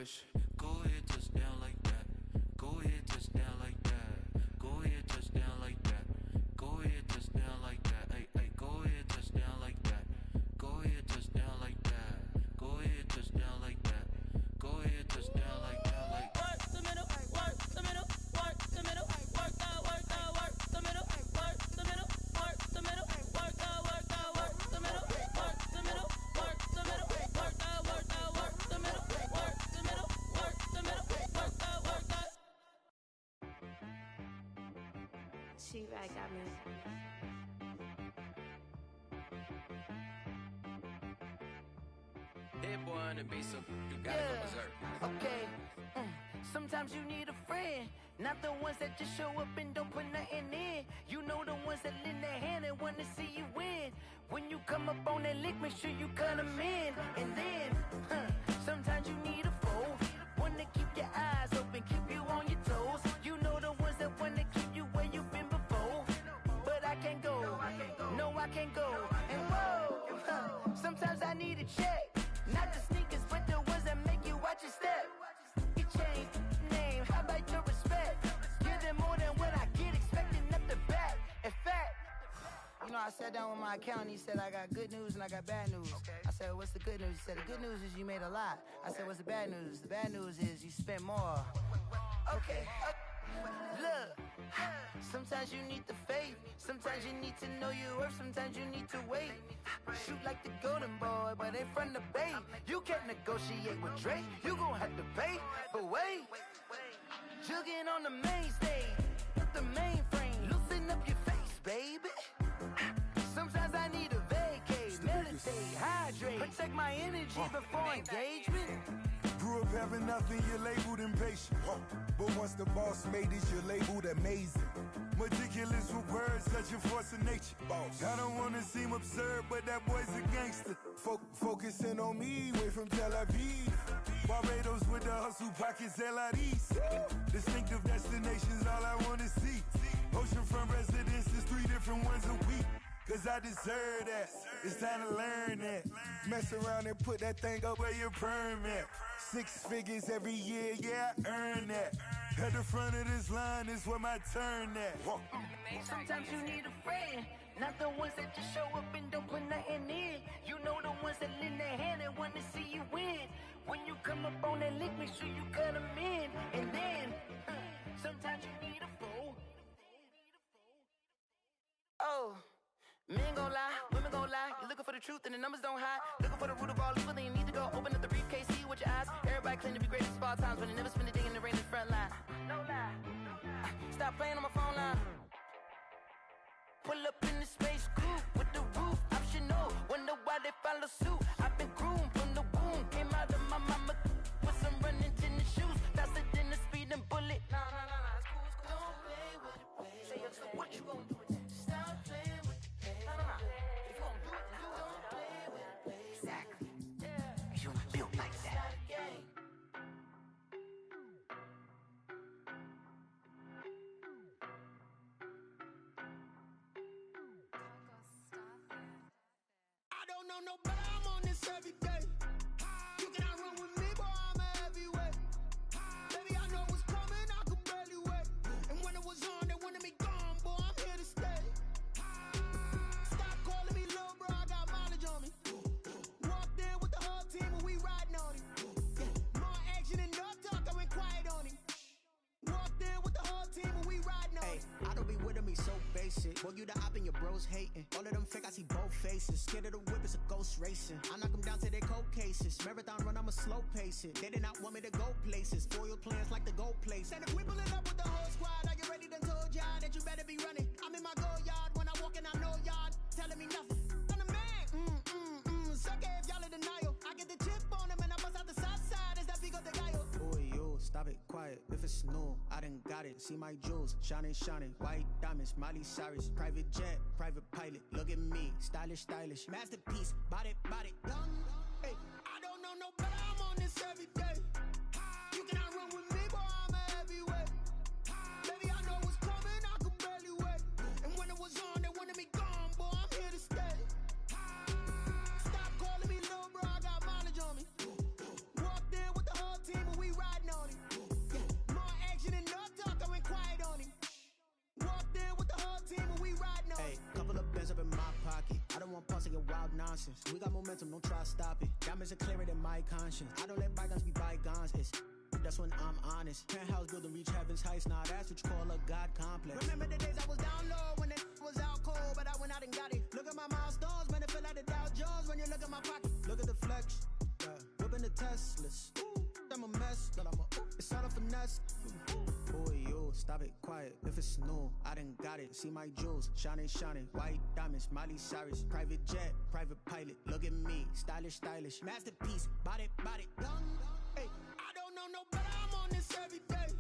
wish. Go ahead, touch down like that. Go ahead, touch down like that. Go ahead, touch down like that. Go ahead, touch down like that. Ay, ay, go ahead, touch down like that. Go ahead, touch down like that. Go ahead, touch down like that. Go ahead, touch down like that. Like work the middle, work the middle, work the middle, work out, work the middle, work the middle, work the middle, work out, work the middle, work the middle, work the middle, work out, work the middle, work the middle, work the middle, work out, work out. She-Rag got me. hit boy on the beat, so you gotta go berserk. Okay. Sometimes you need a friend, not the ones that just show up and don't put nothing in. You know the ones that lend their hand and wanna see you win. When you come up on that lick, make sure you cut them in. And then, sometimes you need a foe, one to keep your eyes open, keep you on your toes. You know the ones that wanna keep you where you've been before. But I can't go, no I can't go. And whoa, sometimes I need a check. Not the sneakers, but the ones that make you watch your step. You change name, how about your respect? Give them more than what I get, expecting up the back. In fact, you know, I sat down with my accountant, he said, I got good news and I got bad news. I said, what's the good news? He said, the good news is you made a lot. I said, what's the bad news? The bad news is you spent more. Okay, look, sometimes you need the faith, sometimes you need to know your worth, sometimes you need to wait. Shoot like the golden boy, but they from the bay. You can't negotiate with Drake, you gon' have to pay. But wait, jugging on the main stage, with the mainframe, loosen up your face, baby. Sometimes I need a vacate, meditate, hydrate, protect my energy before engagement. Grew up having nothing, you're labeled impatient. But once the boss made it, you're labeled amazing. Meticulous with words, such a force of nature. I don't wanna seem absurd, but that boy's a gangster. Focusing on me, way from Tel Aviv. Barbados with the hustle pockets, LIDs. Distinctive destinations, all I wanna see. Oceanfront residences, 3 different ones a week. Cause I deserve that, it's time to learn that. Mess around and put that thing up where your permit. 6 figures every year, yeah, I earn that. At the front of this line is where my turn at. Sometimes you need a friend, not the ones that just show up and don't put nothing in. You know the ones that lend their hand and wanna see you win. When you come up on that lick, make sure you cut them in. And then, sometimes you need a foe. Oh. Men gon' lie, women gon' lie. You're looking for the truth and the numbers don't hide. Looking for the root of all evil, then you need to go open up the briefcase, see with your eyes. Everybody claim to be great at all times, but they never spend a day in the rain in the front line. No lie. Stop playing on my phone line. Pull up in the space coupe with the roof optional. Wonder why they follow suit. I've been groomed from the womb. Came out of my mama with some running tennis shoes. Faster than the speeding bullet. Nah, it's cool, it's cool. Don't play with it, baby. Say so what you gon' do with it? Stop playing with it. If you gon' do it, then don't play with it, baby. Exactly. Yeah. You built like that. I don't know no better, I'm on this every day. You cannot run with me, boy, I'm a heavyweight. Baby, I know what's coming, I could barely wait. And when it was on, they wanted me gone, boy, I'm here to stay. Stop calling me little bro, I got mileage on me. Walked in with the whole team and we riding on him. More action and no talk, I went quiet on him. Walked in with the whole team and we riding on him. I don't be with him, he's so basic. Boy, you the op and your bros hating. All of them fake, I see both faces. Scared of the whip, it's a ghost racing. I knock them down to their cold cases. Marathon run, I'ma slow pace it. They did not want me to go places. Foil plans like the gold place. And if we pulling up with the whole squad, are you ready? Done told y'all that you better be running. I'm in my go yard, when I walk in, I know y'all telling me nothing. I'm the man, suck it if y'all in denial. I get the chip on him and I bust out the south side. Is that Pico de Gallo? Boy, yo, stop it, quiet. If it's new, I done got it. See my jewels, shining, shining. White diamonds, Miley Cyrus. Private jet, private pilot. Look at me, stylish, stylish. Masterpiece, body, done. Hey, I don't know no better, I'm on this every day. You cannot run with me, boy, I'm a heavyweight. Baby, I know what's coming, I could barely wait. And when it was on, they wanted me gone, boy, I'm here to stay. Stop calling me little bro, I got mileage on me. Walked in with the whole team and nonsense. We got momentum, don't try to stop it. Diamonds are clearer than my conscience. I don't let bygones be bygones. It's that's when I'm honest. Penthouse building reach heaven's heights. Now that's what you call a God complex. Remember the days I was down low when it was out cold, but I went out and got it. Look at my milestones, man, it feel like the Dow Jones when you look at my pocket. Look at the flex, whipping the Teslas. Ooh, I'm a mess, but it's all a finesse. Boy, you stop it, quiet. If it's new, I done got it. See my jewels, shining, shining. White diamonds, Miley Cyrus. Private jet, private pilot. Look at me, stylish, stylish. Masterpiece, body, body. Hey, I don't know no better, I'm on this every day.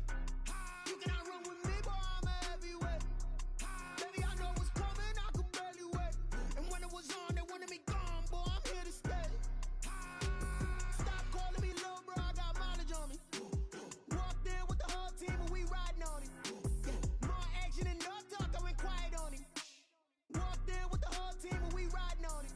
You cannot run with me, boy, I'm a heavyweight. Baby, I know what's coming, I could barely wait. And when it was on, they wanted me gone, boy, I'm here to stay. Stop calling me little bro, I got mileage on me. Walked in with the whole team and we riding on it. More action and no talk, I went quiet on it. Walked in with the whole team and we riding on it.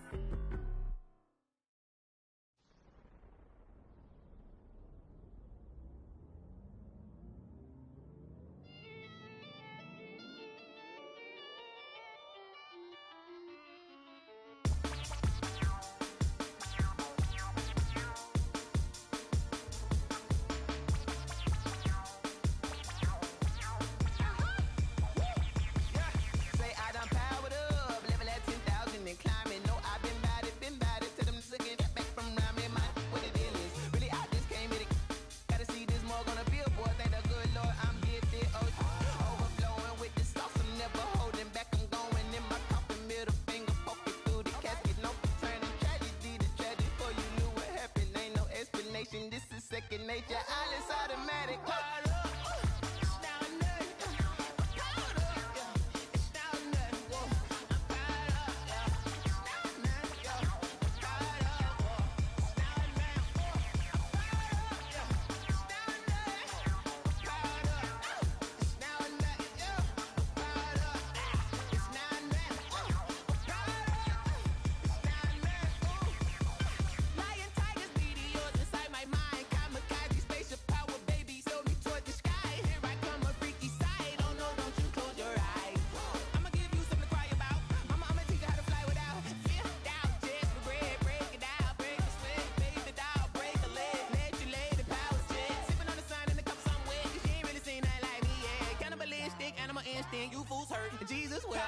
Say I done powered up, level at 10,000 and climbing. No, I've been bad it to them second back from round me. My what the deal is, really I just came here to gotta see this more gonna feel, boy. Thank the good Lord I'm gifted. Oh, overflowing with the sauce, I'm never holding back. I'm going in my coffin, middle finger poking through the casket. No turning tragedy to tragedy. For you knew what happened, ain't no explanation. This is second nature, all is automatic. Powered up. Lion, tigers, meteors inside my mind. Kamikaze, spaceship power, baby, sail me toward the sky. Here I come, a freaky side. Oh no, don't you close your eyes. I'ma give you something to cry about. I'ma teach you how to fly without fear. Doubt, just regret. Break it out, break the sweat, baby, the down, break a leg. Let you lay the power check. Sipping on the sun in the cup somewhere. Cause she ain't really seen that like me, yeah. Cannibalistic, animal instinct, you fools hurt. Jesus wept.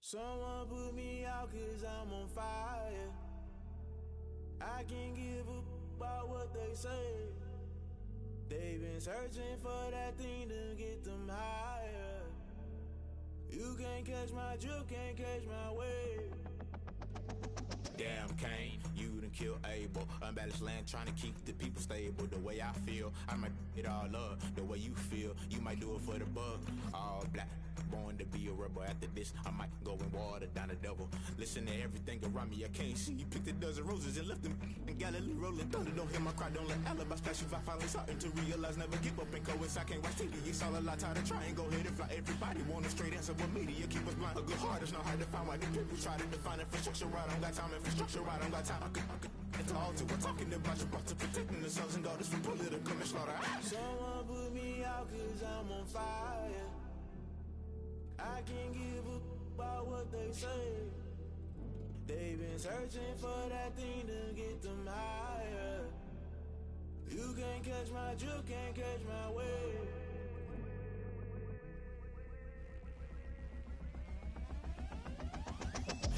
Someone put me out cause I'm on fire. I can't give up about what they say. They've been searching for that thing to get them higher. You can't catch my drift, can't catch my wave. Damn Kane, you done killed Abel. Unbalanced land trying to keep the people stable. The way I feel, I might it all up. The way you feel, you might do it for the bug. All black, born to be a rebel. After this, I might go and water down the devil. Listen to everything around me, I can't see. Picked a dozen roses and left them in Galilee rolling thunder. Don't hear my cry, don't let alibi splash you. I finally starting to realize, never give up and coincide. Can't watch TV, it's all a lot. Tired of trying, go ahead and fly. Everybody want a straight answer, but media keep us blind. A good heart is not hard to find. Why the people try to define infrastructure right? I don't got time, infrastructure right? I don't got time. I could it's all to we're talking about you, about to protecting the sons and daughters from political and slaughter. Someone put me out cause I'm on fire. I can't give up about what they say. They've been searching for that thing to get them higher. You can't catch my drift, can't catch my wave.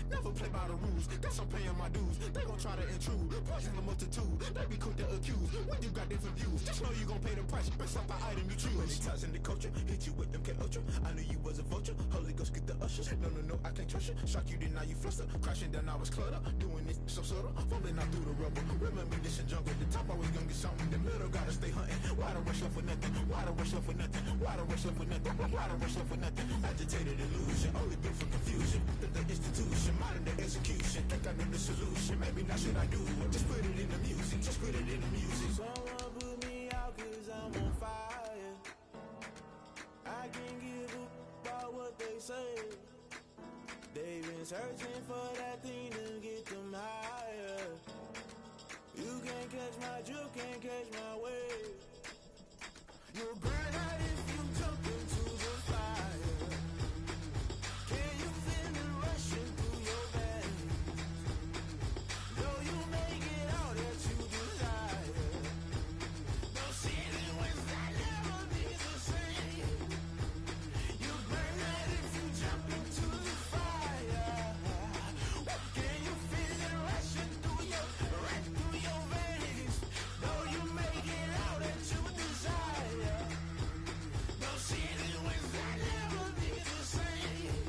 Never play by the rules, guess I'm paying my dues. They gon' try to intrude, poison the multitude. They be quick to accuse, when you got different views. Just know you gon' pay the price, based off the item you choose. Many times in the culture, hit you with them K-Ultra. I knew you was a vulture, Holy Ghost get the ushers. No, I can't trust you. Shock you, then now you fluster. Crashing down, I was clutter. Doing this so subtle, fumbling out through the rubble. Remember this in jungle, the top always gonna get something. The middle gotta stay hunting. Why the rush up for nothing? Why the rush up for nothing? Why the rush up for nothing? Why the rush up for nothing? Agitated illusion, only built for confusion. The institution, modern day execution. Think I know the solution, maybe not should I do it. Just put it in the music, just put it in the music. Someone put me out cause I'm on fire. I can't give up about what they say. They've been searching for that thing to get them higher. You can't catch my drift, can't catch my wave. You'll burn out if you jump into the fire. Can you feel it rushing through your veins? Though you make it all that you desire. No ceiling when that never be the same. You burn out if you jump into the fire. Can you feel it rushing through your veins? Though you make it all that you desire. No ceiling when that never be the same.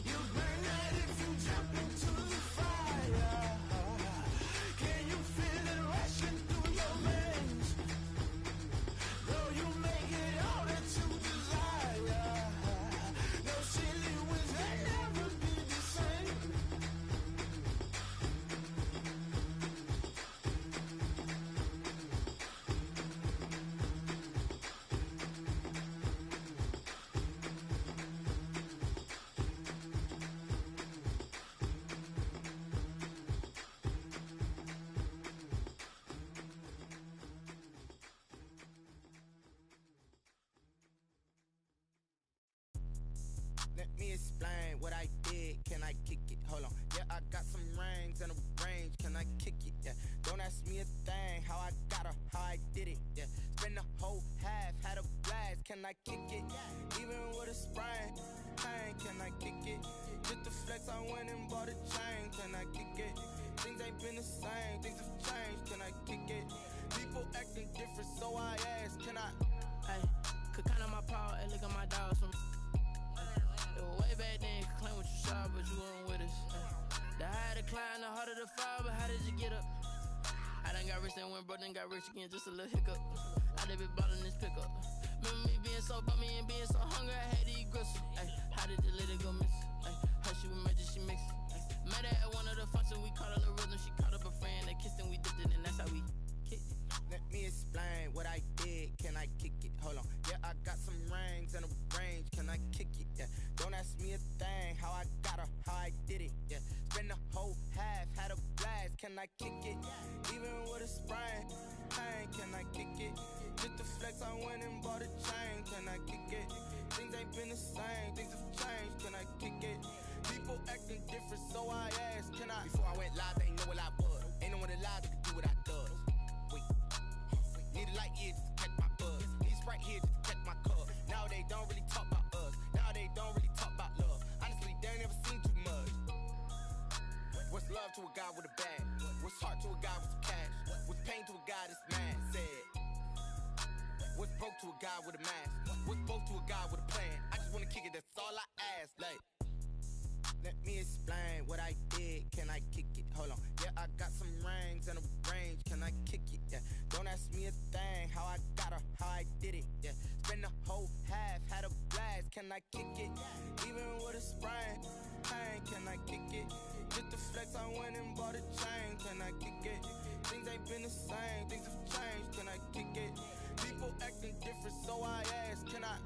You burn out if you jump into the fire. Can you feel it rushing through your veins? Though you make it all that you desire. No ceiling when that never be the same. Let me explain what I did. Can I kick it? Hold on. Yeah, I got some rings and a range. Can I kick it? Yeah. Don't ask me a thing. How I got her, how I did it. Yeah. Spend the whole half, had a blast. Can I kick it? Even with a sprain. Pain, can I kick it? Just the flex, I went and bought a chain. Can I kick it? Things ain't been the same. Things have changed. Can I kick it? People acting different, so I ask. Can I? Hey, could count on my power, and look at my dogs from. It was way back then, could claim what you saw, but you weren't with us. The higher the climb, the harder the fall, but how did you get up? I done got rich and went broke, then got rich again, just a little hiccup. I done been ballin' this pickup. Remember me being so bummy and being so hungry, I had to eat gristle. Ay, how did you let it go miss? Ay, how she was magic, she mixed. Met her at one of the functions, we caught a little rhythm, she caught up a friend, they kissed and we dipped it, and that's how we kicked it. Let me explain what I did. Can I kick it? Hold on. Yeah, I got some rings and a range. Can I kick it? Yeah. Don't ask me a thing. How I got her, how I did it. Yeah. Spend the whole half, had a blast. Can I kick it? Even with a sprain. Pain, can I kick it? Just the flex, I went and bought a chain. Can I kick it? Things ain't been the same. Things have changed. Can I kick it? People acting different, so I asked. Can I? Before I went live, they ain't know what I was. Ain't no one alive that could do what I does. Need a light here just to catch my buzz. Need a Sprite here just to catch my cup. Now they don't really talk about us. Now they don't really talk about love. Honestly, they ain't never seen too much. What's love to a guy with a bag? What's heart to a guy with some cash? What's pain to a guy that's mad? Said. What's broke to a guy with a mask? What's both to a guy with a plan? I just wanna kick it, that's all I ask. Like, let me explain what I did. Can I kick it? Hold on. Yeah, I got some rings and a range. Can I kick it? Yeah. Don't ask me a thing. How I got her, how I did it. Yeah. Spend the whole half, had a blast. Can I kick it? Even with a sprain. Pain, can I kick it? Just the flex, I went and bought a chain. Can I kick it? Things ain't been the same. Things have changed. Can I kick it? People acting different, so I ask. Can I?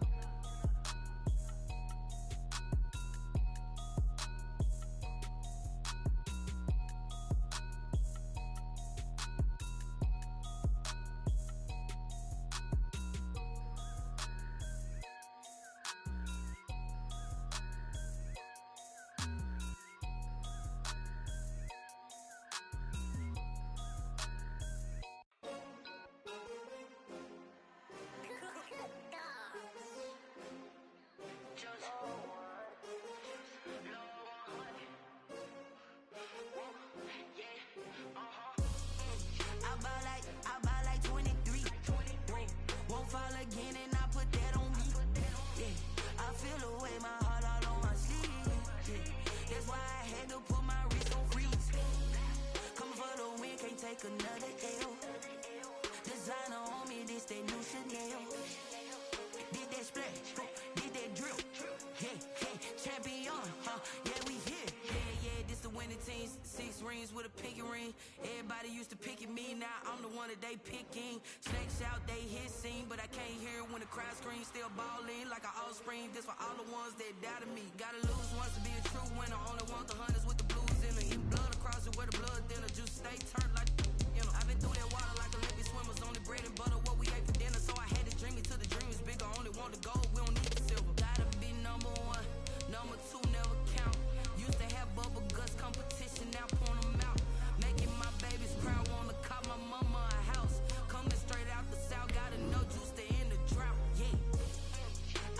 one that they picking. Snakes out, they hissing, but I can't hear when the crowd screams. Still balling like an offspring. This for all the ones that doubted me. Gotta lose once to be a true winner. Only want the hunters with the blues in it. Eat blood across it where the blood thinner. Juice stay turned like, you know. I've been through that water like Olympic swimmers. Only bread and butter what we ate for dinner. So I had to dream it till the dream is bigger. Only want the gold, we don't need the silver. Gotta be number one, number two never count. Used to have bubble guts competition, now point them out. Making my babies proud, wanna call my mama a house. Coming straight out the south, gotta know juice to end the drought. Yeah,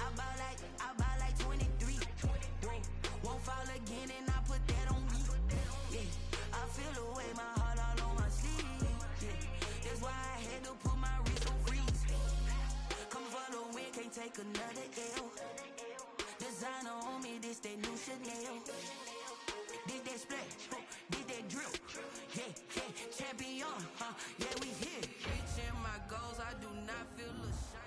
I buy like 23. Won't fall again and I put that on me. Yeah, I feel the way, my heart all on my sleeve. Yeah, that's why I had to put my wrist on freeze. Coming for the win, can't take another L. Designer on me, this that new Chanel. Did that splash, did that drip. Yeah, champion, yeah, we here. Reaching my goals, I do not feel ashamed.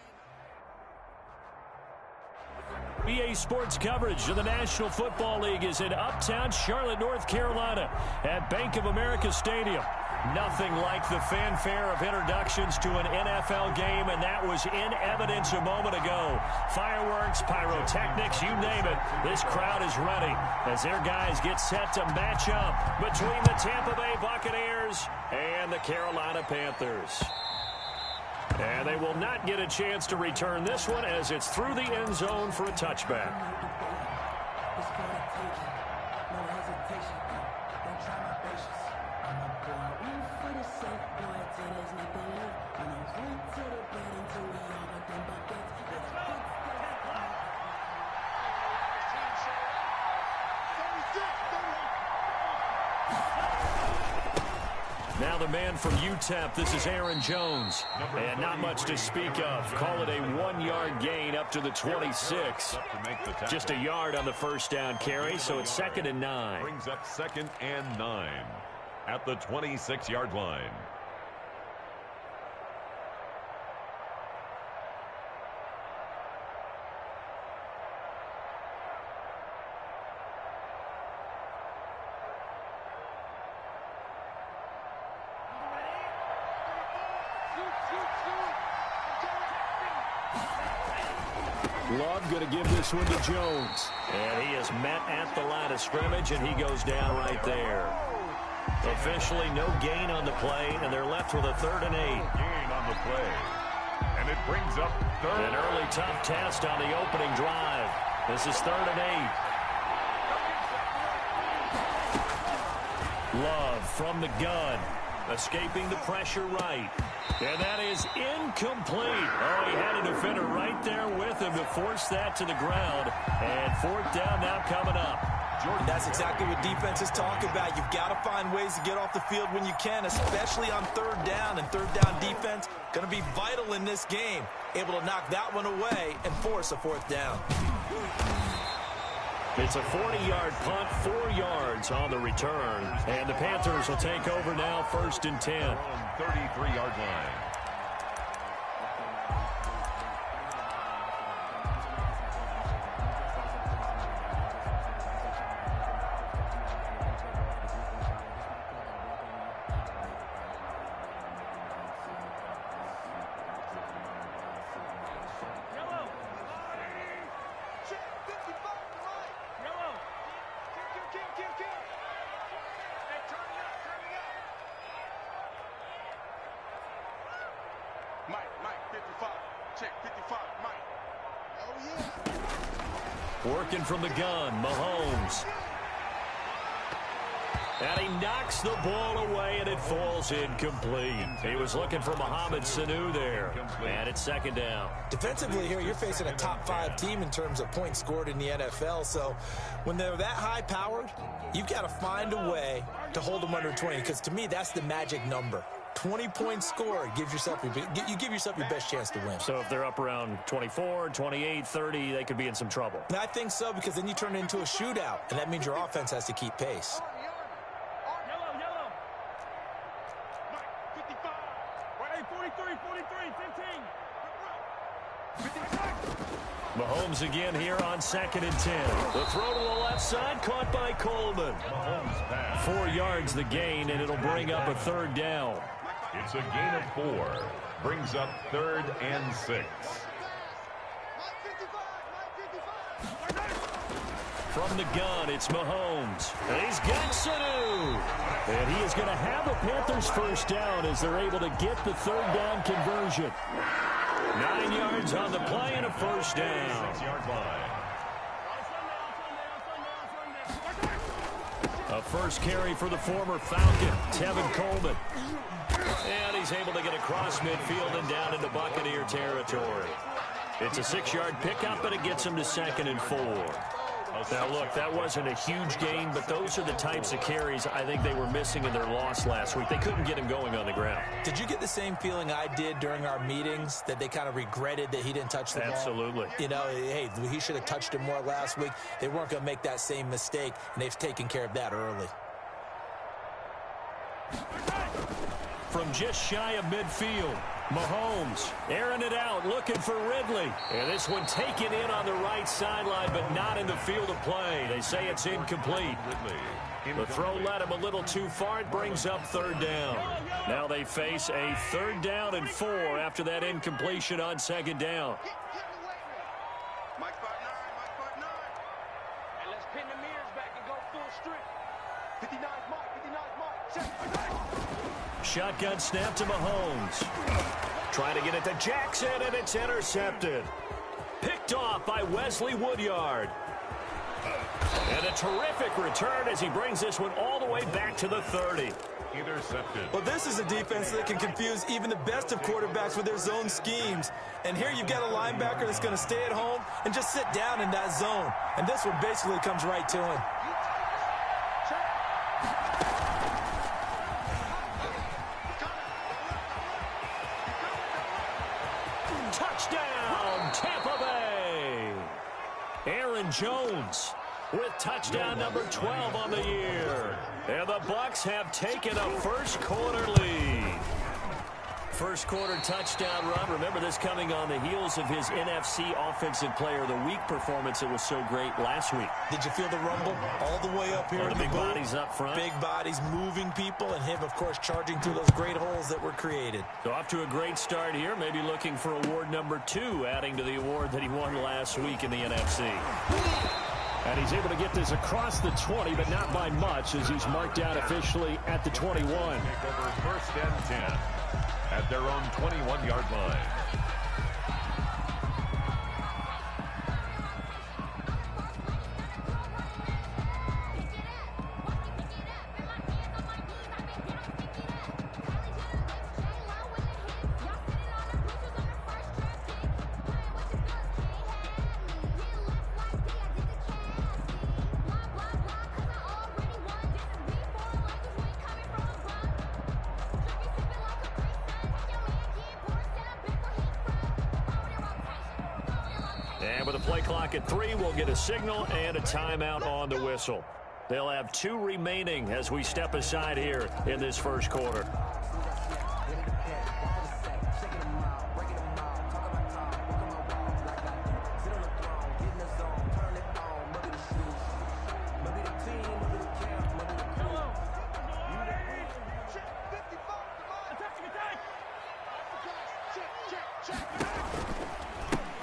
BA Sports coverage of the National Football League is in Uptown Charlotte, North Carolina at Bank of America Stadium. Nothing like the fanfare of introductions to an NFL game, and that was in evidence a moment ago. Fireworks, pyrotechnics, you name it. This crowd is ready as their guys get set to match up between the Tampa Bay Buccaneers and the Carolina Panthers. And they will not get a chance to return this one as it's through the end zone for a touchback. Now the man from UTEP, this is Aaron Jones. And not much to speak of. Call it a 1-yard gain up to the 26. Just a yard on the first down carry, so it's 2nd and 9. Brings up 2nd and 9 at the 26-yard line. Love going to give this one to Jones. And he is met at the line of scrimmage, and he goes down right there. Officially no gain on the play, and they're left with a 3rd and 8. Gain on the play. And it brings up 3rd. An early tough test on the opening drive. This is 3rd and 8. Love from the gun. Escaping the pressure right. And that is incomplete. Oh, he had a defender right there with him to force that to the ground. And 4th down now coming up. Jordan, that's exactly what defenses talk about. You've got to find ways to get off the field when you can, especially on 3rd down. And 3rd down defense going to be vital in this game. Able to knock that one away and force a 4th down. It's a 40-yard punt, 4 yards on the return. And the Panthers will take over now, 1st and 10. 33-yard line. Working from the gun, Mahomes. And he knocks the ball away, and it falls incomplete. He was looking for Mohamed Sanu there. And it's 2nd down. Defensively here, you're facing a top 5 team in terms of points scored in the NFL. So when they're that high-powered, you've got to find a way to hold them under 20. Because to me, that's the magic number. 20 points scored, you give yourself your best chance to win. So if they're up around 24, 28, 30, they could be in some trouble. And I think so, because then you turn it into a shootout, and that means your offense has to keep pace. Yellow. 55. 43, 15. Mahomes again here on 2nd and 10. The throw to the left side, caught by Coleman. 4 yards the gain, and it'll bring up a 3rd down. It's a gain of 4. Brings up 3rd and 6. From the gun, it's Mahomes. And he's got Sanu. And he is going to have a Panthers first down as they're able to get the 3rd down conversion. 9 yards on the play and a first down. 6-yard line. A first carry for the former Falcon, Tevin Coleman. And he's able to get across midfield and down into Buccaneer territory. It's a 6-yard pickup, and it gets him to 2nd and 4. Now, look, that wasn't a huge gain, but those are the types of carries I think they were missing in their loss last week. They couldn't get him going on the ground. Did you get the same feeling I did during our meetings, that they kind of regretted that he didn't touch the ball? Absolutely. You know, hey, he should have touched it more last week. They weren't going to make that same mistake, and they've taken care of that early. From just shy of midfield, Mahomes airing it out, looking for Ridley. And this one taken in on the right sideline, but not in the field of play. They say it's incomplete. The throw led him a little too far. It brings up 3rd down. Now they face a 3rd down and 4 after that incompletion on 2nd down. Mike 5'9", and let's pin the mirrors back and go full strip. 59 Mike, 59 Mike. Shotgun snap to Mahomes. Trying to get it to Jackson, and it's intercepted. Picked off by Wesley Woodyard. And a terrific return as he brings this one all the way back to the 30. Intercepted. Well, this is a defense that can confuse even the best of quarterbacks with their zone schemes. And here you've got a linebacker that's going to stay at home and just sit down in that zone. And this one basically comes right to him. Touchdown, Tampa Bay. Aaron Jones with touchdown number 12 on the year. And the Bucs have taken a first quarter lead. First quarter touchdown run. Remember this coming on the heels of his NFC Offensive Player of the Week performance that was so great last week. Did you feel the rumble all the way up here? The big bodies up front. Big bodies moving people, and him, of course, charging through those great holes that were created. So off to a great start here. Maybe looking for award number 2, adding to the award that he won last week in the NFC. And he's able to get this across the 20, but not by much, as he's marked out officially at the 21. Take over 1st and 10 at their own 21-yard line. And with a play clock at 3, we'll get a signal and a timeout on the whistle. They'll have 2 remaining as we step aside here in this first quarter.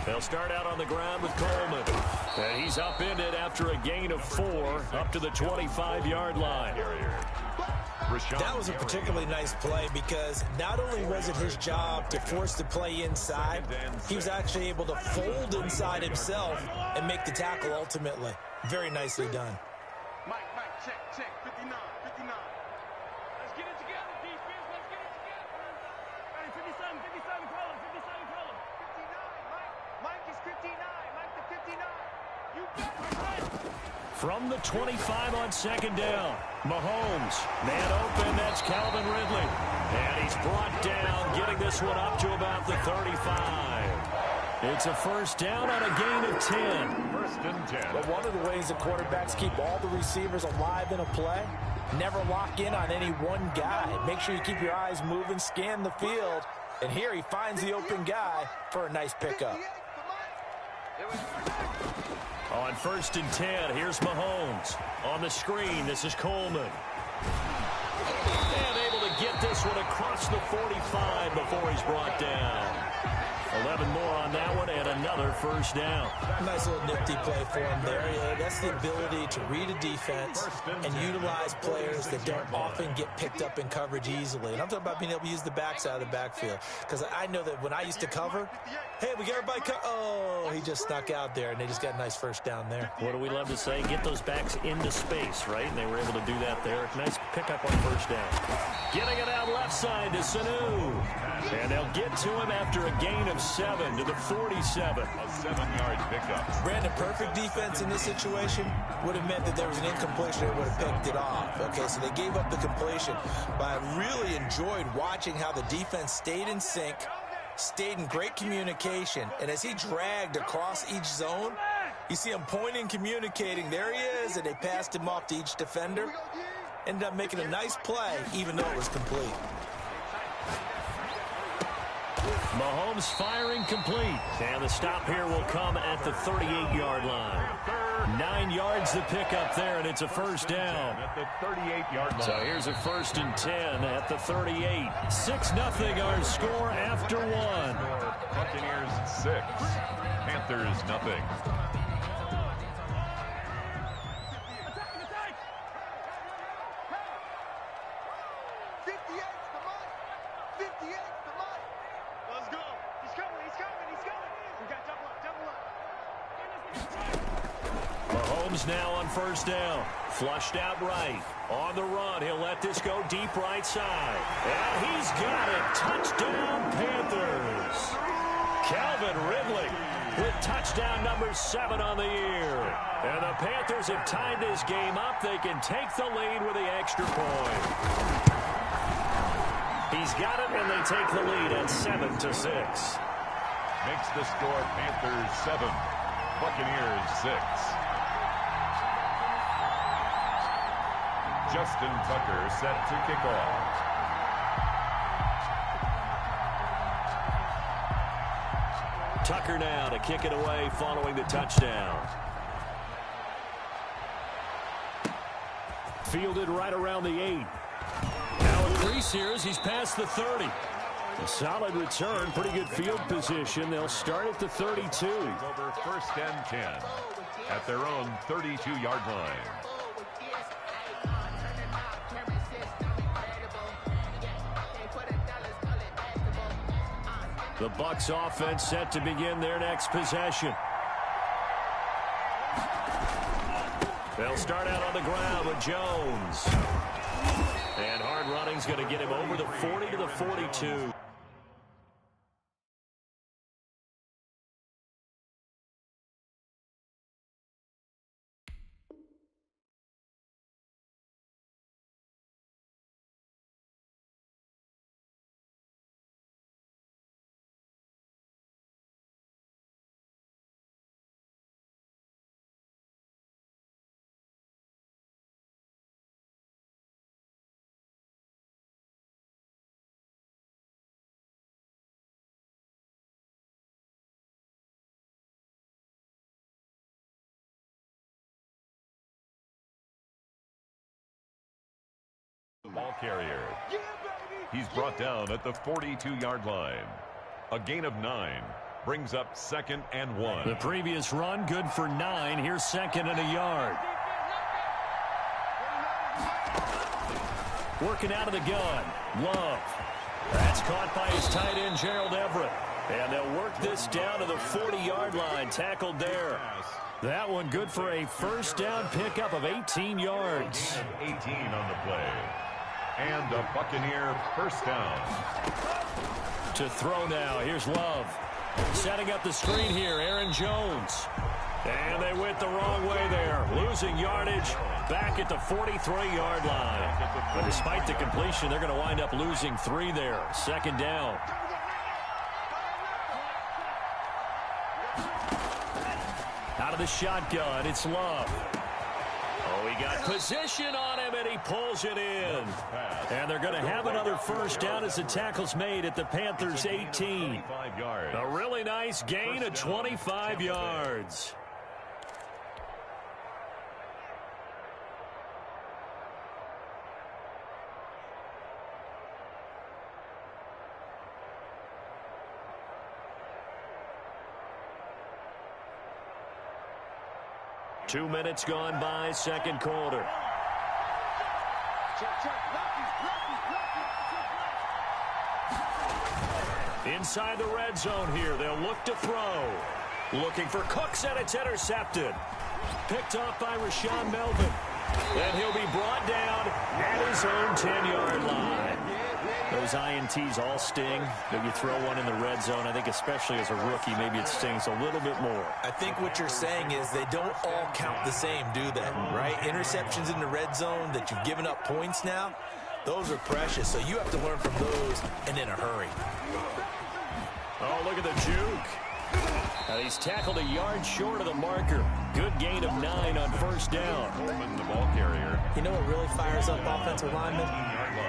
They'll start out on the ground with Coleman. And he's upended after a gain of 4 up to the 25-yard line. That was a particularly nice play because not only was it his job to force the play inside, he was actually able to fold inside himself and make the tackle ultimately. Very nicely done. Mike, check, 59. Let's get it together, defense, let's get it together. Hey, 57, call him. 59, Mike is 59, Mike the 59. You got it. From the 25 on 2nd down, Mahomes, man open, that's Calvin Ridley. And he's brought down, getting this one up to about the 35. It's a first down on a gain of 10. 1st and 10. But one of the ways that quarterbacks keep all the receivers alive in a play, never lock in on any one guy. Make sure you keep your eyes moving, scan the field. And here he finds the open guy for a nice pickup. On 1st and 10, here's Mahomes. On the screen, this is Coleman. And able to get this one across the 45 before he's brought down. 11 more on that one and another first down. Nice little nifty play for him there. Yeah, that's the ability to read a defense and utilize players that don't often get picked up in coverage easily. And I'm talking about being able to use the backside of the backfield. Because I know that when I used to cover, hey, we got everybody oh, he just snuck out there, and they just got a nice first down there. What do we love to say? Get those backs into space, right? And they were able to do that there. Nice pickup on first down. Getting it out left side to Sanu. And they'll get to him after a gain of 7 to the 47. A 7-yard pickup. Brandon, perfect defense in this situation would have meant that there was an incompletion and would have picked it off. Okay, so they gave up the completion. But I really enjoyed watching how the defense stayed in sync, stayed in great communication. And as he dragged across each zone, you see him pointing, communicating. There he is, and they passed him off to each defender. Ended up making a nice play, even though it was complete. Mahomes firing complete. And the stop here will come at the 38-yard line. 9 yards to pick up there, and it's a first down. At the 38-yard line. So here's a 1st and 10 at the 38. 6-0 our score after 1. Buccaneers 6. Panthers nothing. Now on first down. Flushed out right. On the run. He'll let this go deep right side. And he's got it. Touchdown, Panthers. Calvin Ridley with touchdown number 7 on the year. And the Panthers have tied this game up. They can take the lead with the extra point. He's got it, and they take the lead at 7-6. Makes the score Panthers 7. Buccaneers 6. Justin Tucker set to kick off. Tucker now to kick it away following the touchdown. Fielded right around the 8. Now a crease here as he's past the 30. A solid return, pretty good field position. They'll start at the 32. Over 1st and 10 at their own 32-yard line. The Bucs offense set to begin their next possession. They'll start out on the ground with Jones. And hard running's going to get him over the 40 to the 42. Ball carrier. He's brought down at the 42-yard line. A gain of 9 brings up 2nd and 1. The previous run good for 9. Here's 2nd and a yard. Working out of the gun. Love. That's caught by his tight end, Gerald Everett. And they'll work this down to the 40-yard line. Tackled there. That one good for a first down pickup of 18 yards. 18 on the play. And a Buccaneer first down. To throw now. Here's Love. Setting up the screen here. Aaron Jones. And they went the wrong way there. Losing yardage back at the 43-yard line. But despite the completion, they're going to wind up losing 3 there. 2nd down. Out of the shotgun, it's Love. Oh, he got position on him, and he pulls it in. And they're going to have another first down as the tackle's made at the Panthers' 18. A really nice gain of 25 yards. 2 minutes gone by, second quarter. Inside the red zone here, they'll look to throw. Looking for Cooks, and it's intercepted. Picked off by Rashaan Melvin. And he'll be brought down at his own 10-yard line. Those INTs all sting, but you throw one in the red zone. I think especially as a rookie, maybe it stings a little bit more. I think what you're saying is they don't all count the same, do they? Right? Interceptions in the red zone that you've given up points now, those are precious. So you have to learn from those and in a hurry. Oh, look at the juke. And he's tackled a yard short of the marker. Good gain of 9 on first down. Coleman, the ball carrier. You know what really fires up offensive linemen?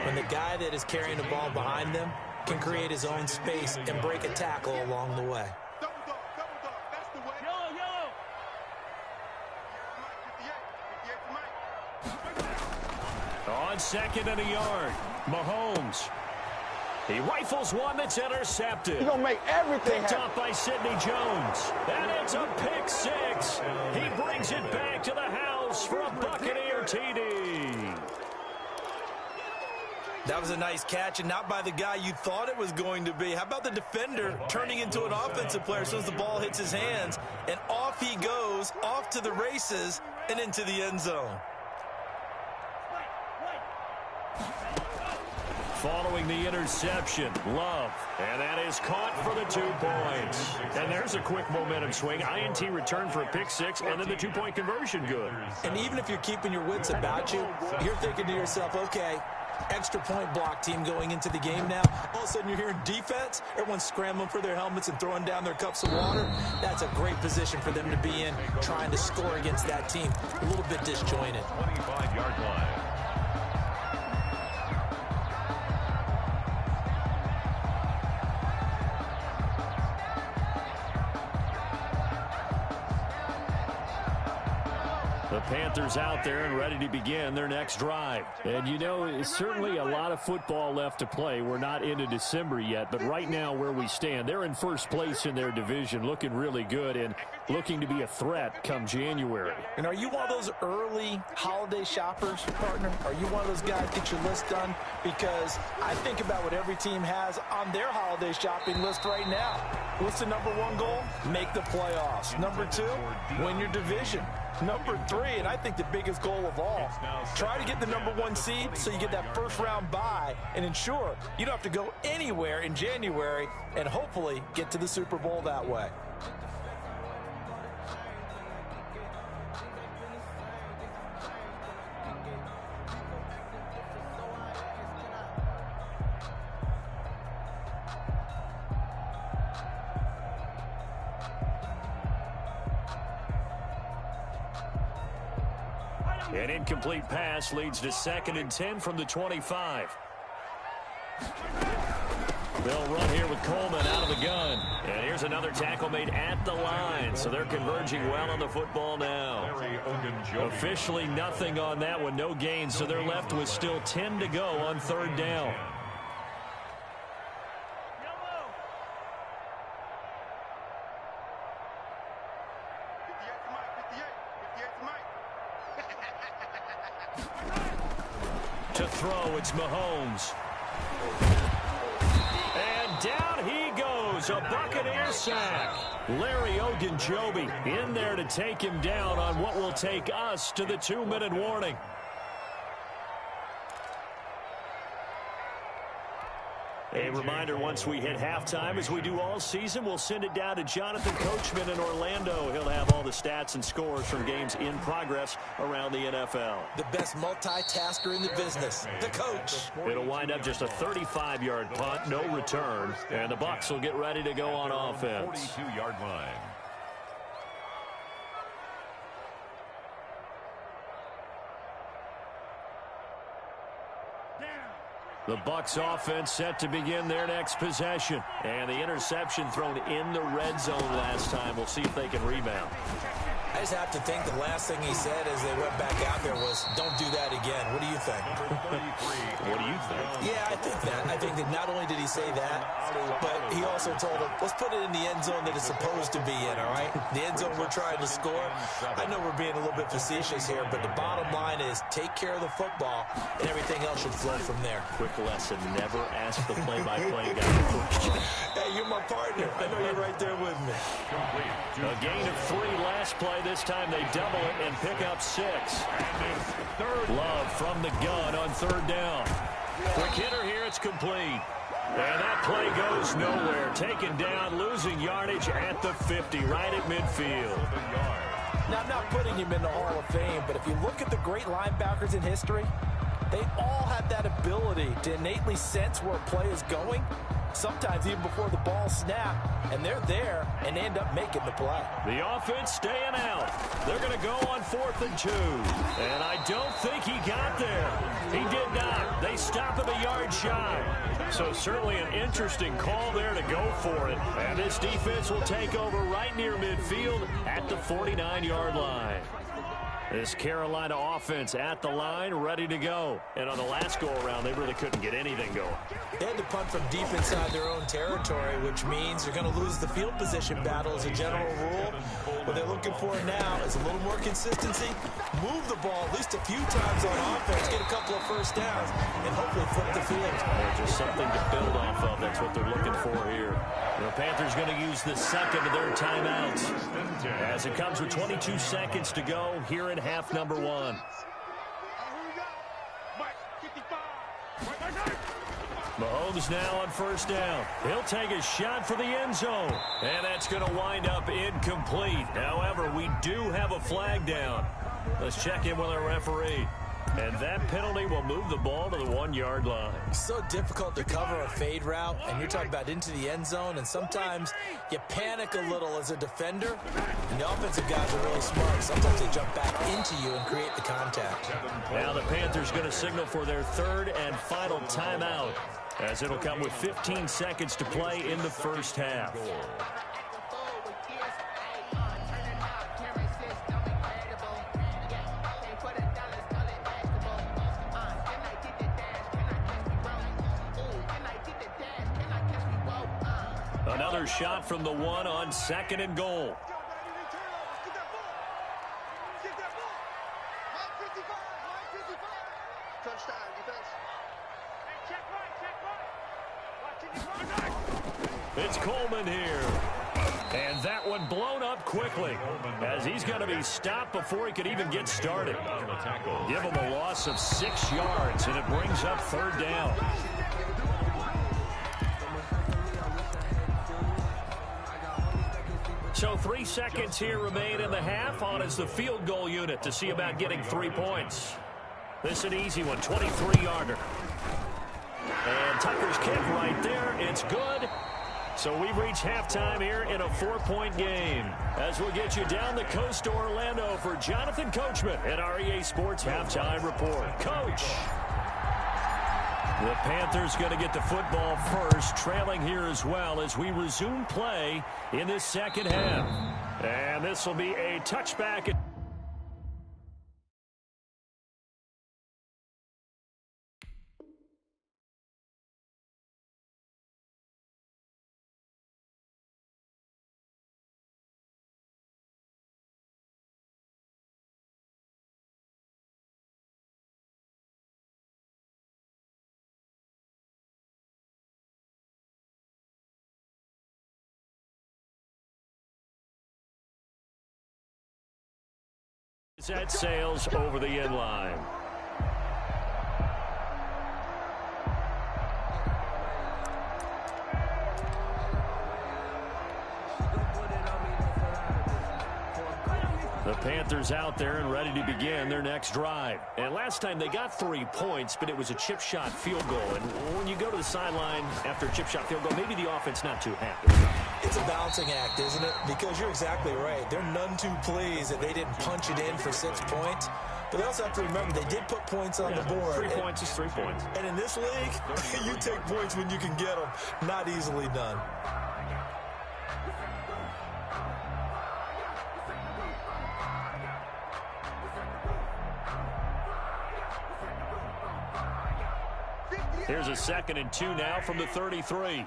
When the guy that is carrying the ball behind them can create his own space and break a tackle along the way. On second and a yard, Mahomes. He rifles one that's intercepted. He's going to make everything Picked off by Sidney Jones. And it's a pick six. He brings it back to the house for a Buccaneer TD. That was a nice catch, and not by the guy you thought it was going to be. How about the defender turning into an offensive player as soon as the ball hits his hands, and off he goes, off to the races, and into the end zone. Following the interception, Love. And that is caught for the 2 points. And there's a quick momentum swing. INT return for a pick six, and then the 2-point conversion good. And even if you're keeping your wits about you, you're thinking to yourself, okay, extra point block team going into the game now. All of a sudden you're hearing defense. Everyone's scrambling for their helmets and throwing down their cups of water. That's a great position for them to be in, trying to score against that team. A little bit disjointed. 25-yard line. The Panthers out there and ready to begin their next drive. And, you know, it's certainly a lot of football left to play. We're not into December yet, but right now where we stand, they're in first place in their division, looking really good and looking to be a threat come January. And are you one of those early holiday shoppers, partner? Are you one of those guys get your list done? Because I think about what every team has on their holiday shopping list right now. What's the number 1 goal? Make the playoffs. Number 2, win your division. Number 3, and I think the biggest goal of all, try to get the number 1 seed so you get that first round bye and ensure you don't have to go anywhere in January and hopefully get to the Super Bowl that way. An incomplete pass leads to 2nd and 10 from the 25. They'll run here with Coleman out of the gun. And here's another tackle made at the line. So they're converging well on the football now. Officially nothing on that one, no gain. So they're left with still 10 to go on 3rd down. To throw, it's Mahomes. And down he goes, a Buccaneer sack. Larry Ogunjobi in there to take him down on what will take us to the 2-minute warning. A reminder, once we hit halftime, as we do all season, we'll send it down to Jonathan Coachman in Orlando. He'll have all the stats and scores from games in progress around the NFL. The best multitasker in the business, the coach. It'll wind up just a 35-yard punt, no return, and the Bucs will get ready to go on offense. 42-yard line. The Bucs offense set to begin their next possession. And the interception thrown in the red zone last time. We'll see if they can rebound. I just have to think the last thing he said as they went back out there was, don't do that again. What do you think? What do you think? Yeah, I think that. I think that not only did he say that, but he also told him, let's put it in the end zone that it's supposed to be in, all right? The end zone we're trying to score. I know we're being a little bit facetious here, but the bottom line is take care of the football, and everything else should flow from there. Quick lesson, never ask the play-by-play guy a question. Hey, you're my partner. I know you're right there with me. A gain of 3 last play. This time they double it and pick up 6. Love from the gun on 3rd down. Quick hitter here, it's complete. And that play goes nowhere. Taken down, losing yardage at the 50, right at midfield. Now, I'm not putting him in the Hall of Fame, but if you look at the great linebackers in history, they all have that ability to innately sense where a play is going, sometimes even before the ball snapped, and they're there and end up making the play. The offense staying out. They're going to go on 4th and 2. And I don't think he got there. He did not. They stop at the yard shy. So certainly an interesting call there to go for it. And this defense will take over right near midfield at the 49-yard line. This Carolina offense at the line, ready to go. And on the last go-around, they really couldn't get anything going. They had to punt from deep inside their own territory, which means they're going to lose the field position battle as a general rule. What they're looking for now is a little more consistency, move the ball at least a few times on offense, get a couple of first downs, and hopefully flip the field. Just something to build off of. That's what they're looking for here. The Panthers going to use the second of their timeouts as it comes with 22 seconds to go here in half number 1. Mahomes now on 1st down. He'll take a shot for the end zone. And that's going to wind up incomplete. However, we do have a flag down. Let's check in with our referee. And that penalty will move the ball to the 1-yard line. So difficult to cover a fade route, and you're talking about into the end zone, and sometimes you panic a little as a defender, and the offensive guys are really smart. Sometimes they jump back into you and create the contact. Now the Panthers going to signal for their 3rd and final timeout, as it'll come with 15 seconds to play in the first half. Another shot from the 1 on 2nd and goal. It's Coleman here. And that one blown up quickly as he's going to be stopped before he could even get started. Give him a loss of 6 yards, and it brings up 3rd down. So 3 seconds here remain in the half. On is the field goal unit to see about getting 3 points. This is an easy one, 23-yarder. And Tucker's kick right there. It's good. So we've reached halftime here in a 4-point game. As we'll get you down the coast to Orlando for Jonathan Coachman at our EA Sports Halftime Report. Coach. The Panthers going to get the football first, trailing here as well as we resume play in this second half. And this will be a touchback. That sails over the end line. The Panthers out there and ready to begin their next drive. And last time they got 3 points, but it was a chip shot field goal. And when you go to the sideline after a chip shot field goal, maybe the offense not too happy. It's a balancing act, isn't it? Because you're exactly right. They're none too pleased that they didn't punch it in for 6 points. But they also have to remember they did put points on the board. 3 points is 3 points. And in this league, you take points when you can get them. Not easily done. Here's a 2nd and 2 now from the 33.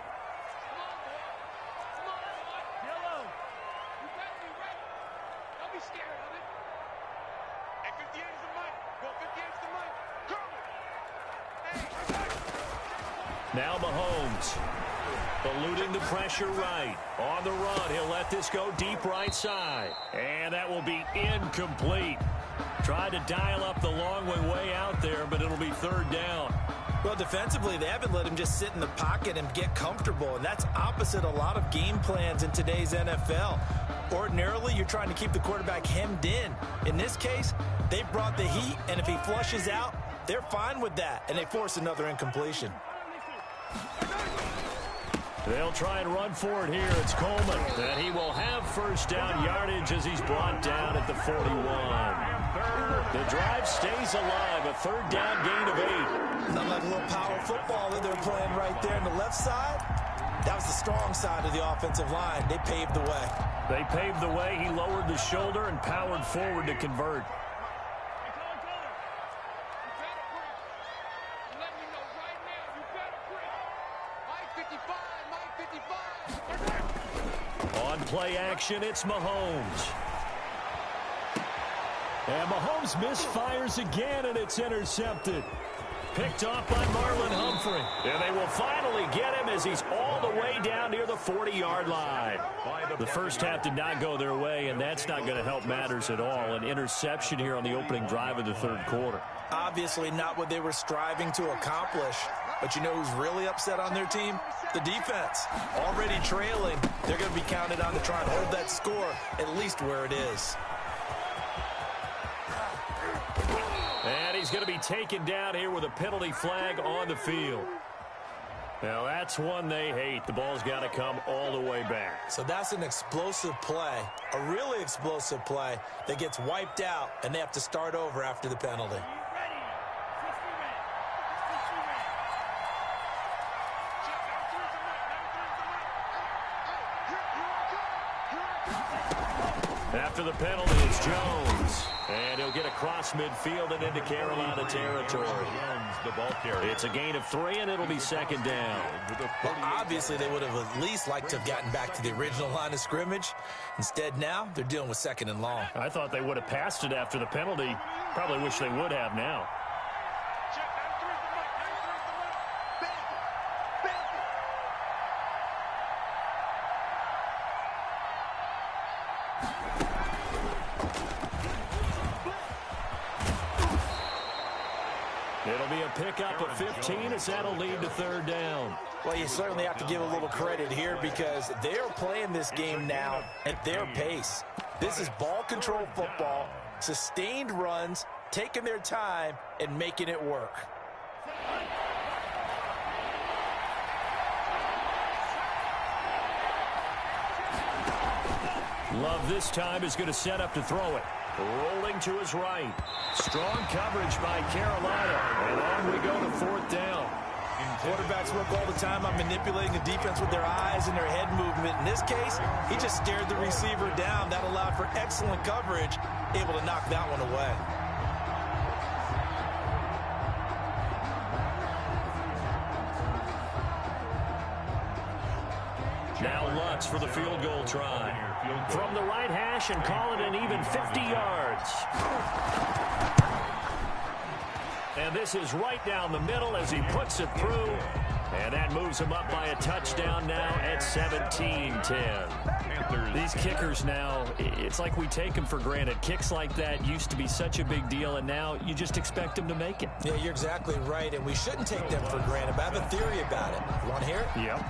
Now Mahomes, eluding the pressure right. On the run, he'll let this go deep right side. And that will be incomplete. Tried to dial up the long way out there, but it'll be 3rd down. Well, defensively, they haven't let him just sit in the pocket and get comfortable, and that's opposite a lot of game plans in today's NFL. Ordinarily, you're trying to keep the quarterback hemmed in. In this case, they brought the heat, and if he flushes out, they're fine with that, and they force another incompletion. They'll try and run for it here. It's Coleman. And he will have 1st down yardage as he's brought down at the 41. The drive stays alive. A 3rd down gain of 8. Not like a little power football that they're playing right there on the left side. That was the strong side of the offensive line. They paved the way. They paved the way. He lowered the shoulder and powered forward to convert. On play action, it's Mahomes. And Mahomes misfires again, and it's intercepted. Picked off by Marlon Humphrey. And they will finally get him as he's all the way down near the 40-yard line. The first half did not go their way, and that's not going to help matters at all. An interception here on the opening drive of the 3rd quarter. Obviously not what they were striving to accomplish. But you know who's really upset on their team? The defense. Already trailing, they're going to be counted on to try and hold that score at least where it is. And he's going to be taken down here with a penalty flag on the field. Now that's one they hate. The ball's got to come all the way back. So that's an explosive play, a really explosive play that gets wiped out, and they have to start over after the penalty. After the penalty, it's Jones. And he'll get across midfield and into Carolina territory. It's a gain of 3, and it'll be 2nd down. Well, obviously, they would have at least liked to have gotten back to the original line of scrimmage. Instead, now, they're dealing with 2nd and long. I thought they would have passed it after the penalty. Probably wish they would have now. It'll be a pickup of 15 as that'll lead to 3rd down. Well, you certainly have to give a little credit here because they're playing this game now at their pace. This is ball control football, sustained runs, taking their time, and making it work. Love this time is going to set up to throw it. Rolling to his right. Strong coverage by Carolina. And on we go to 4th down. Quarterbacks work all the time on manipulating the defense with their eyes and their head movement. In this case, he just stared the receiver down. That allowed for excellent coverage, able to knock that one away. Now Lutz for the field goal try. From the right hash and call it an even 50 yards. And this is right down the middle as he puts it through. And that moves him up by a touchdown now at 17-10. These kickers now, it's like we take them for granted. Kicks like that used to be such a big deal, and now you just expect them to make it. Yeah, you're exactly right, and we shouldn't take them for granted, but I have a theory about it. You want to hear it? Yep.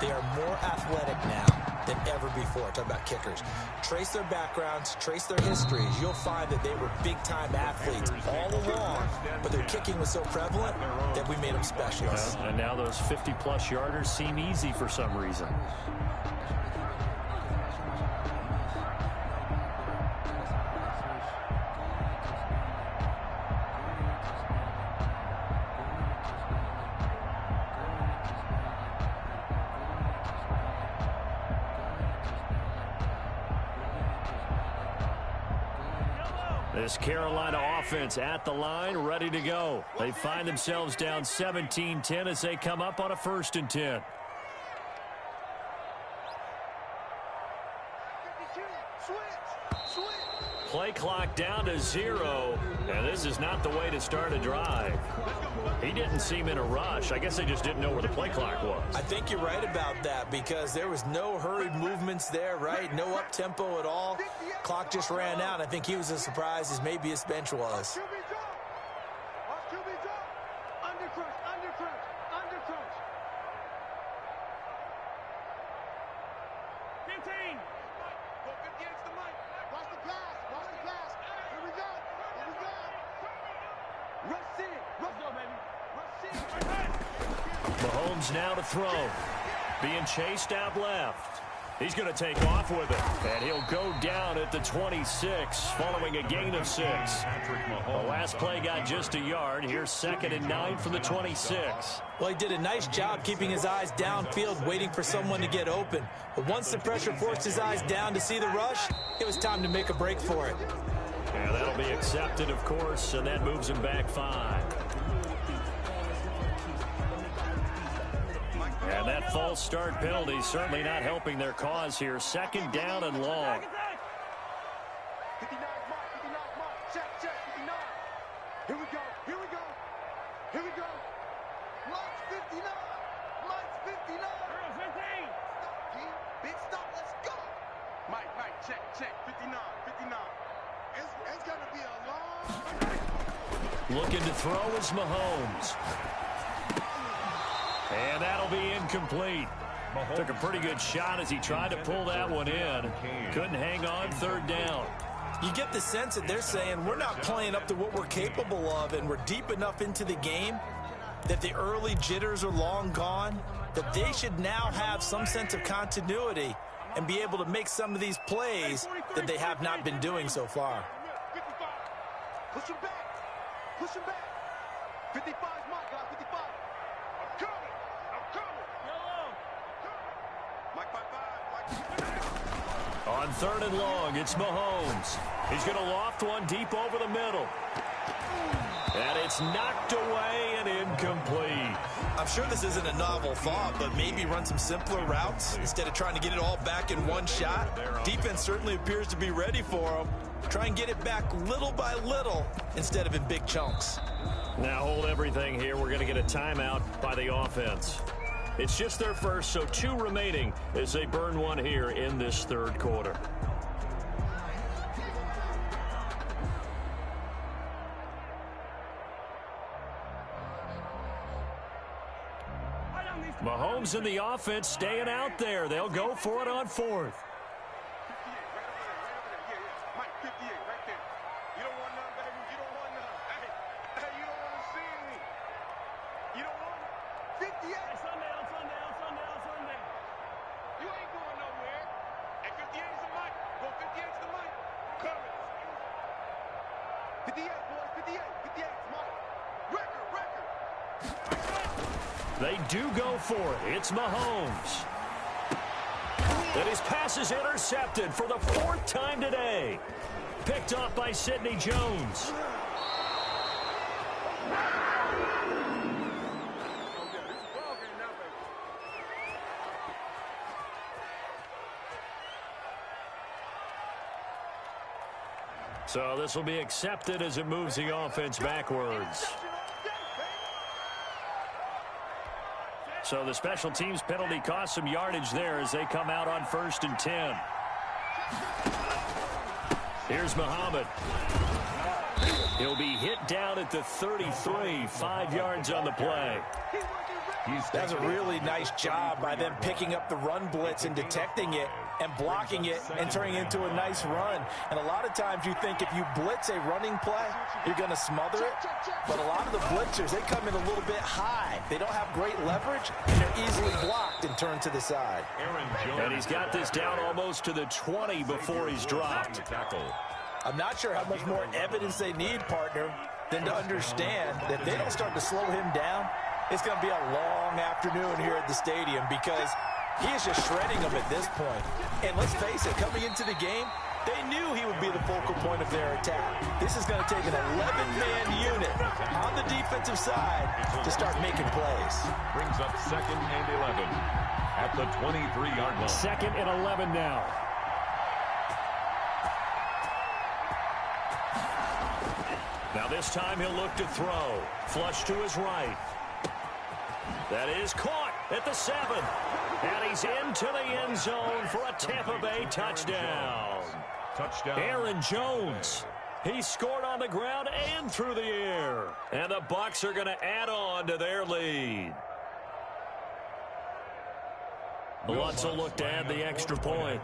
They are more athletic now than ever before. Talk about kickers. Trace their backgrounds, trace their histories. You'll find that they were big-time athletes all along, but their kicking was so prevalent that we made them specialists. And now those 50-plus yarders seem easy for some reason. This Carolina offense at the line, ready to go. They find themselves down 17-10 as they come up on a 1st and 10. Play clock down to 0, and this is not the way to start a drive. He didn't seem in a rush. I guess they just didn't know where the play clock was. I think you're right about that because there was no hurried movements there, right? No up-tempo at all. Clock just ran out. I think he was as surprised as maybe his bench was. Mahomes now to throw. Being chased out left. He's going to take off with it. And he'll go down at the 26 following a gain of 6. The last play got just a yard. Here's 2nd and 9 from the 26. Well, he did a nice job keeping his eyes downfield, waiting for someone to get open. But once the pressure forced his eyes down to see the rush, it was time to make a break for it. And that'll be accepted, of course, and that moves him back 5. And that false start penalty certainly not helping their cause here. 2nd down and long. Here we go. Here we go. Here we go. Mike's 59. Mike's 59. 15. Stop, G. Big stop. Let's go. Mike, check. 59. It's going to be a long... Looking to throw is Mahomes. And that'll be incomplete. Took a pretty good shot as he tried to pull that one in. Couldn't hang on 3rd down. You get the sense that they're saying we're not playing up to what we're capable of, and we're deep enough into the game that the early jitters are long gone, that they should now have some sense of continuity and be able to make some of these plays that they have not been doing so far. 55. Push him back. Push him back. 55 is my guy. 55. I'm coming. On 3rd and long, it's Mahomes. He's going to loft one deep over the middle. And it's knocked away and incomplete. I'm sure this isn't a novel thought, but maybe run some simpler routes instead of trying to get it all back in one shot. Defense certainly appears to be ready for him. Try and get it back little by little instead of in big chunks. Now hold everything here. We're going to get a timeout by the offense. It's just their first, so 2 remaining as they burn one here in this 3rd quarter. Mahomes and the offense staying out there. They'll go for it on 4th. Mike, 58 right there. You don't want none, baby. You don't want none. Hey, you don't want to see me. You don't want 58. Sunday. You ain't going nowhere. And 58 is the mic. Go 58 is the mic. Coming. 58, boys. 58. 58 is Mike. Record. They do go for it. It's Mahomes. And his pass is intercepted for the 4th time today. Picked off by Sidney Jones. So this will be accepted as it moves the offense backwards. So the special teams penalty cost some yardage there as they come out on 1st and 10. Here's Muhammad. He'll be hit down at the 33, 5 yards on the play. That's a really nice job by them picking up the run blitz and detecting it and blocking it and turning it into a nice run. And a lot of times you think if you blitz a running play, you're going to smother it. But a lot of the blitzers, they come in a little bit high. They don't have great leverage, and they're easily blocked and turned to the side. And he's got this down almost to the 20 before he's dropped. I'm not sure how much more evidence they need, partner, than to understand that if they don't start to slow him down, it's going to be a long afternoon here at the stadium because he is just shredding them at this point. And let's face it, coming into the game, They knew he would be the focal point of their attack. This is going to take an 11-man unit on the defensive side to start making plays. Brings up 2nd and 11 at the 23-yard line. 2nd and 11 now. Now this time he'll look to throw. Flush to his right. That is caught at the 7. And he's into the end zone for a Tampa Bay touchdown. Aaron Jones. He scored on the ground and through the air. And the Bucs are going to add on to their lead. Lutz will look to add the extra point.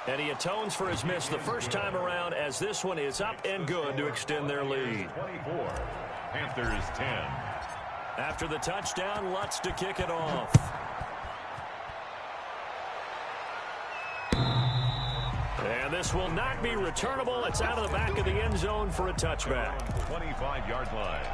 And he atones for his miss the first time around, as this one is up and good to extend their lead. 24, Panthers 10. After the touchdown, Lutz to kick it off. And this will not be returnable. It's out of the back of the end zone for a touchback. 25-yard line.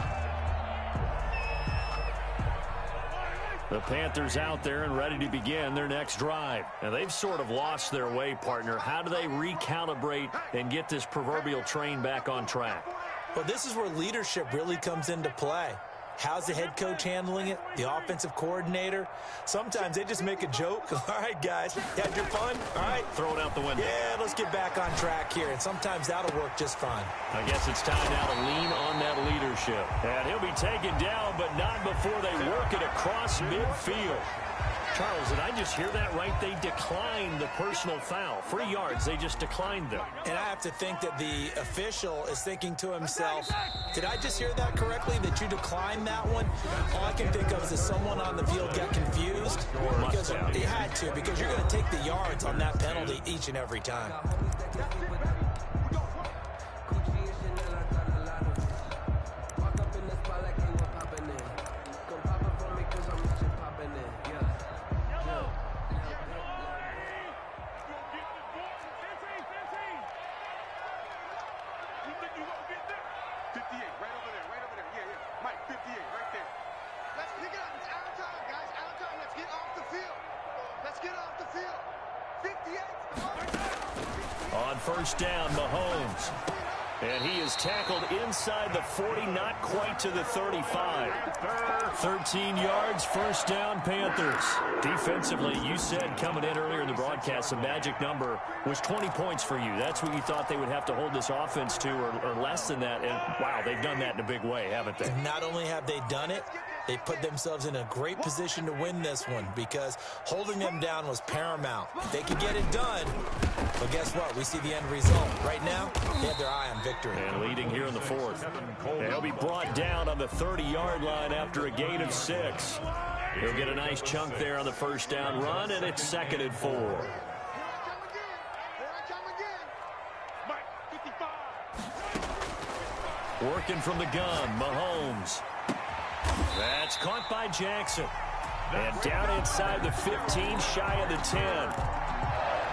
The Panthers out there and ready to begin their next drive. And they've sort of lost their way, partner. How do they recalibrate and get this proverbial train back on track? Well, this is where leadership really comes into play. How's the head coach handling it? The offensive coordinator? Sometimes they just make a joke. All right, guys, you had your fun? All right. Throw it out the window. Yeah, let's get back on track here. And sometimes that'll work just fine. I guess it's time now to lean on that leadership. And he'll be taken down, but not before they work it across midfield. Charles, did I just hear that right? They declined the personal foul. 3 yards, they just declined them. And I have to think that the official is thinking to himself, did I just hear that correctly, that you declined that one? All I can think of is that someone on the field got confused. Because they had to, because you're going to take the yards on that penalty each and every time. On first down, Mahomes. And he is tackled inside the 40, not quite to the 35. 13 yards, first down, Panthers. Defensively, you said coming in earlier in the broadcast, the magic number was 20 points for you. That's what you thought they would have to hold this offense to, or less than that. And, wow, they've done that in a big way, haven't they? And not only have they done it, they put themselves in a great position to win this one, because holding them down was paramount. They could get it done, but guess what? We see the end result. Right now, they have their eye on victory. And leading here in the 4th. They'll be brought down on the 30-yard line after a gain of 6. He'll get a nice chunk there on the first down run, and it's 2nd and 4. Working from the gun, Mahomes. That's caught by Jackson. And down inside the 15, shy of the 10.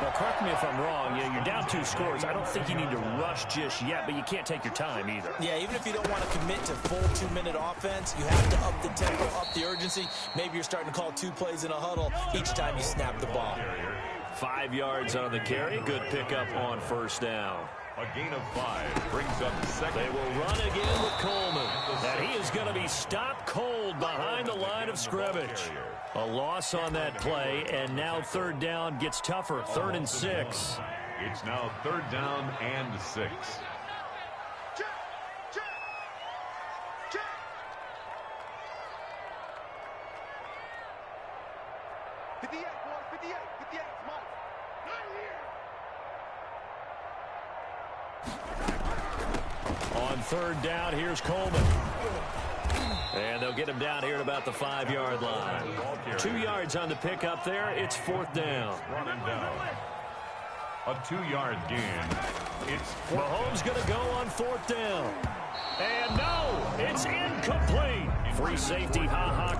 Now, correct me if I'm wrong. You're down 2 scores. I don't think you need to rush just yet, but you can't take your time either. Yeah, even if you don't want to commit to full 2-minute offense, you have to up the tempo, up the urgency. Maybe you're starting to call 2 plays in a huddle each time you snap the ball. 5 yards on the carry. Good pickup on first down. A gain of 5 brings up 2nd. They will run again with Coleman. And he is going to be stopped cold behind the line of scrimmage. A loss on that play, and now 3rd down gets tougher. 3rd and 6. It's now 3rd down and 6. On 3rd down, here's Coleman. And they'll get him down here at about the 5-yard line. 2 yards on the pickup there. It's 4th down. Running down. A 2-yard gain. It's Mahomes going to go on 4th down. And no, it's incomplete. Free safety,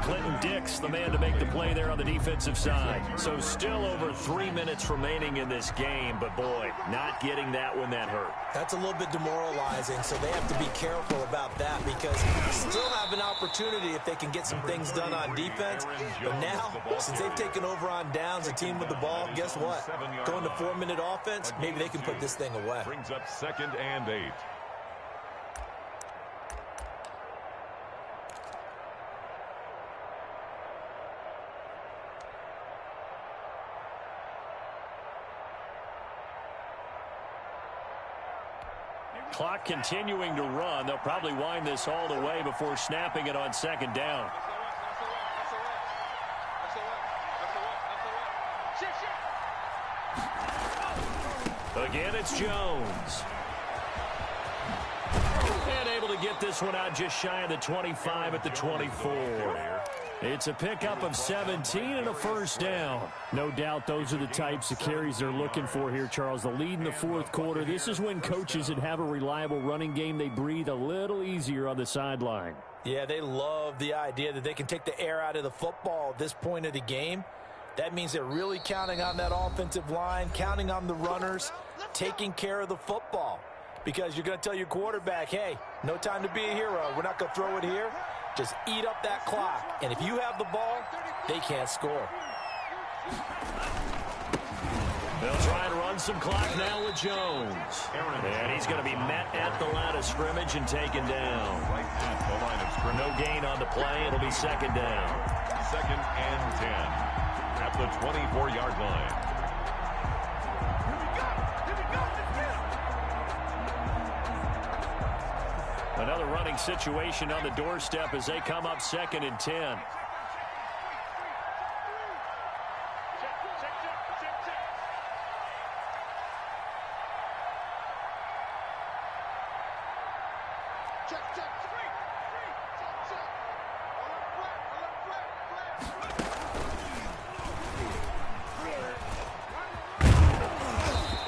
Clinton Dix, the man to make the play there on the defensive side. So still over 3 minutes remaining in this game, but boy, not getting that when that hurt. That's a little bit demoralizing, so they have to be careful about that because they still have an opportunity if they can get some things done on defense. But now, since they've taken over on downs, a team with the ball, guess what? Going to 4-minute offense, maybe they can put this thing away. Brings up 2nd and 8. Clock continuing to run. They'll probably wind this all the way before snapping it on 2nd down. Again, it's Jones. And able to get this one out just shy of the 25 at the 24. It's a pickup of 17 and a first down. No doubt those are the types of carries they're looking for here, Charles. The lead in the fourth quarter. This is when coaches that have a reliable running game, they breathe a little easier on the sideline. Yeah, they love the idea that they can take the air out of the football at this point of the game. That means they're really counting on that offensive line, counting on the runners, taking care of the football. Because you're going to tell your quarterback, hey, no time to be a hero. We're not going to throw it here. Just eat up that clock. And if you have the ball, they can't score. They'll try and run some clock now with Jones. And he's going to be met at the line of scrimmage and taken down. Right at the line of scrimmage. No gain on the play. It'll be 2nd down. 2nd and 10 at the 24-yard line. Another running situation on the doorstep as they come up 2nd and 10.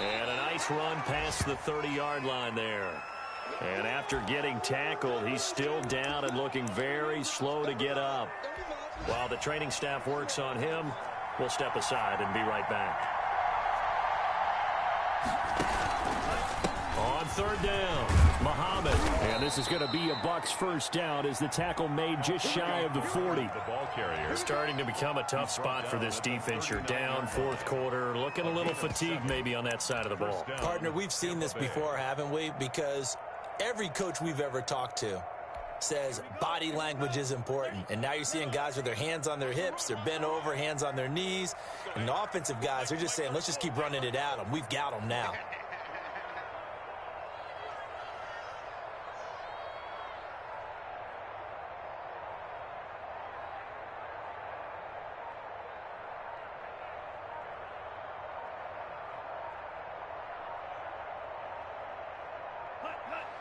And a nice run past the 30-yard line there. And after getting tackled, he's still down and looking very slow to get up. While the training staff works on him, we'll step aside and be right back. On 3rd down, Muhammad. And this is going to be a Bucs first down as the tackle made just shy of the 40. The ball carrier. Starting to become a tough spot for this defense. You're down, 4th quarter, looking a little fatigued maybe on that side of the ball. Partner, we've seen this before, haven't we? Because every coach we've ever talked to says body language is important. And now you're seeing guys with their hands on their hips, they're bent over, hands on their knees. And the offensive guys, they're just saying, let's just keep running it at them. We've got them now.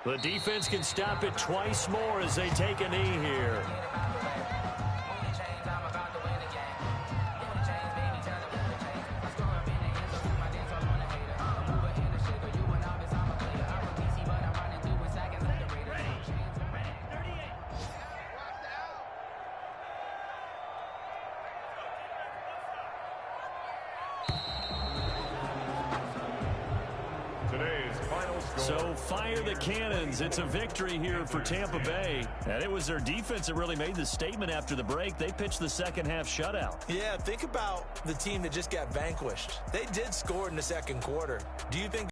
The defense can stop it twice more as they take a knee here. So fire the cannons. It's a victory here for Tampa Bay. And it was their defense that really made the statement after the break. They pitched the second half shutout. Yeah, think about the team that just got vanquished. They did score in the second quarter. Do you think